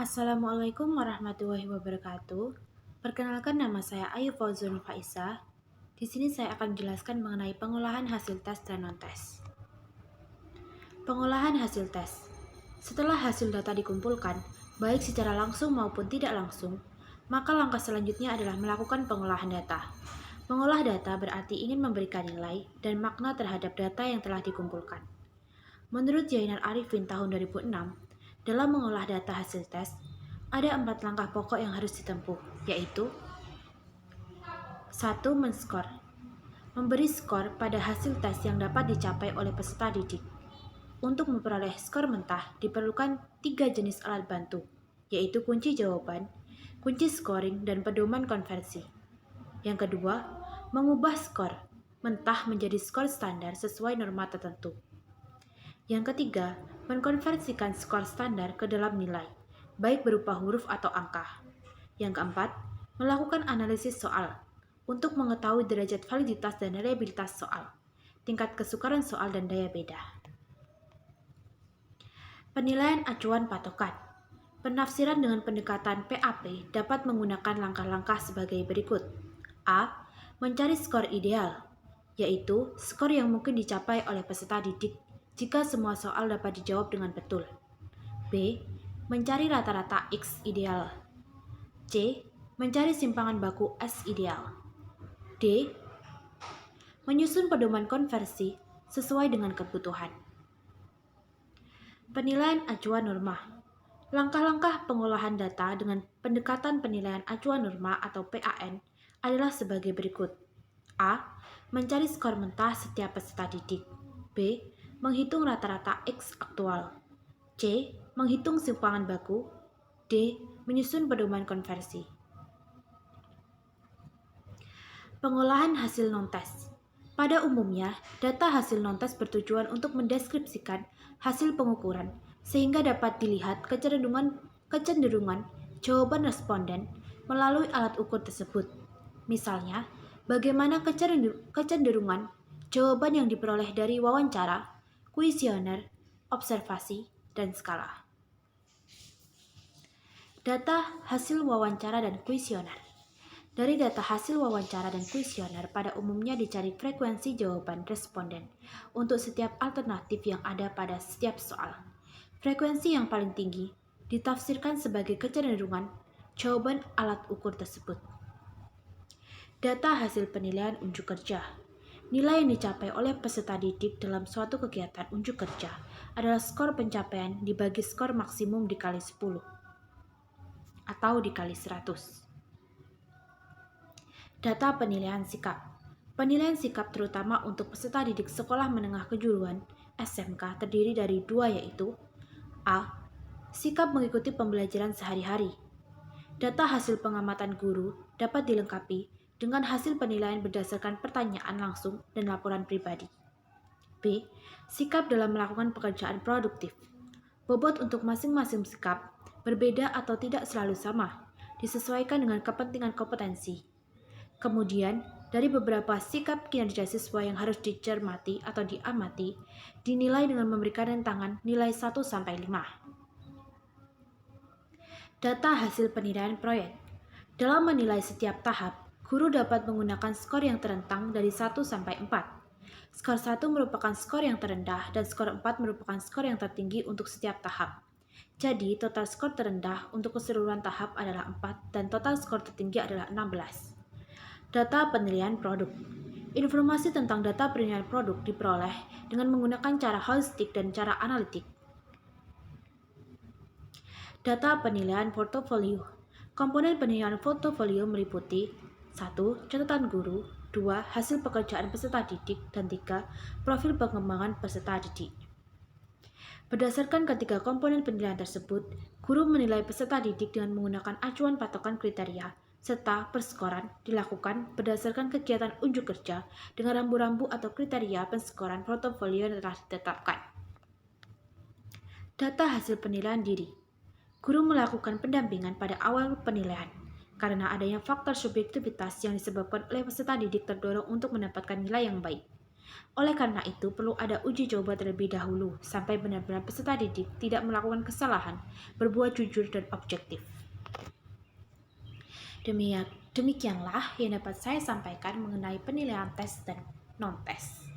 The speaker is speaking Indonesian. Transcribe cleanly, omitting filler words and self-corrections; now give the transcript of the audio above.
Assalamualaikum warahmatullahi wabarakatuh. Perkenalkan, nama saya Ayu Fauzun Faiza. Di sini saya akan menjelaskan mengenai pengolahan hasil tes dan non-tes. Pengolahan hasil tes. Setelah hasil data dikumpulkan, baik secara langsung maupun tidak langsung, maka langkah selanjutnya adalah melakukan pengolahan data. Mengolah data berarti ingin memberikan nilai dan makna terhadap data yang telah dikumpulkan. Menurut Zainal Arifin tahun 2006, dalam mengolah data hasil tes, ada 4 langkah pokok yang harus ditempuh, yaitu 1. Men-skor. Memberi skor pada hasil tes yang dapat dicapai oleh peserta didik. Untuk memperoleh skor mentah, diperlukan 3 jenis alat bantu, yaitu kunci jawaban, kunci scoring, dan pedoman konversi. Yang kedua, mengubah skor mentah menjadi skor standar sesuai norma tertentu. Yang ketiga, mengkonversikan skor standar ke dalam nilai, baik berupa huruf atau angka. Yang keempat, melakukan analisis soal untuk mengetahui derajat validitas dan reliabilitas soal, tingkat kesukaran soal, dan daya beda. Penilaian acuan patokan. Penafsiran dengan pendekatan PAP dapat menggunakan langkah-langkah sebagai berikut. A. Mencari skor ideal, yaitu skor yang mungkin dicapai oleh peserta didik jika semua soal dapat dijawab dengan betul. B. Mencari rata-rata X ideal. C. Mencari simpangan baku S ideal. D. Menyusun pedoman konversi sesuai dengan kebutuhan. Penilaian acuan norma. Langkah-langkah pengolahan data dengan pendekatan penilaian acuan norma atau PAN adalah sebagai berikut. A. Mencari skor mentah setiap peserta didik. B. Menghitung rata-rata X aktual. C. Menghitung simpangan baku. D. Menyusun pedoman konversi. Pengolahan hasil non-tes. Pada umumnya, data hasil non-tes bertujuan untuk mendeskripsikan hasil pengukuran sehingga dapat dilihat kecenderungan jawaban responden melalui alat ukur tersebut. Misalnya, bagaimana kecenderungan jawaban yang diperoleh dari wawancara, kuesioner, observasi, dan skala. Data hasil wawancara dan kuesioner. Dari data hasil wawancara dan kuesioner, pada umumnya dicari frekuensi jawaban responden untuk setiap alternatif yang ada pada setiap soal. Frekuensi yang paling tinggi ditafsirkan sebagai kecenderungan jawaban alat ukur tersebut. Data hasil penilaian unjuk kerja. Nilai yang dicapai oleh peserta didik dalam suatu kegiatan unjuk kerja adalah skor pencapaian dibagi skor maksimum dikali 10 atau dikali 100. Data penilaian sikap. Penilaian sikap terutama untuk peserta didik sekolah menengah kejuruan SMK terdiri dari 2, yaitu A. Sikap mengikuti pembelajaran sehari-hari. Data hasil pengamatan guru dapat dilengkapi dengan hasil penilaian berdasarkan pertanyaan langsung dan laporan pribadi. B. Sikap dalam melakukan pekerjaan produktif. Bobot untuk masing-masing sikap berbeda atau tidak selalu sama, disesuaikan dengan kepentingan kompetensi. Kemudian, dari beberapa sikap kinerja siswa yang harus dicermati atau diamati, dinilai dengan memberikan rentangan nilai 1-5. Data hasil penilaian proyek. Dalam menilai setiap tahap, guru dapat menggunakan skor yang terentang dari 1-4. Skor 1 merupakan skor yang terendah dan skor 4 merupakan skor yang tertinggi untuk setiap tahap. Jadi, total skor terendah untuk keseluruhan tahap adalah 4 dan total skor tertinggi adalah 16. Data penilaian produk. Informasi tentang data penilaian produk diperoleh dengan menggunakan cara holistik dan cara analitik. Data penilaian portofolio. Komponen penilaian portofolio meliputi 1. Catatan guru, 2. Hasil pekerjaan peserta didik, dan 3. Profil pengembangan peserta didik. Berdasarkan ketiga komponen penilaian tersebut, guru menilai peserta didik dengan menggunakan acuan patokan kriteria, serta perskoran dilakukan berdasarkan kegiatan unjuk kerja dengan rambu-rambu atau kriteria penskoran portofolio yang telah ditetapkan. Data hasil penilaian diri. Guru melakukan pendampingan pada awal penilaian karena adanya faktor subjektivitas yang disebabkan oleh peserta didik terdorong untuk mendapatkan nilai yang baik. Oleh karena itu, perlu ada uji coba terlebih dahulu sampai benar-benar peserta didik tidak melakukan kesalahan, berbuat jujur dan objektif. Demikianlah yang dapat saya sampaikan mengenai penilaian tes dan non-tes.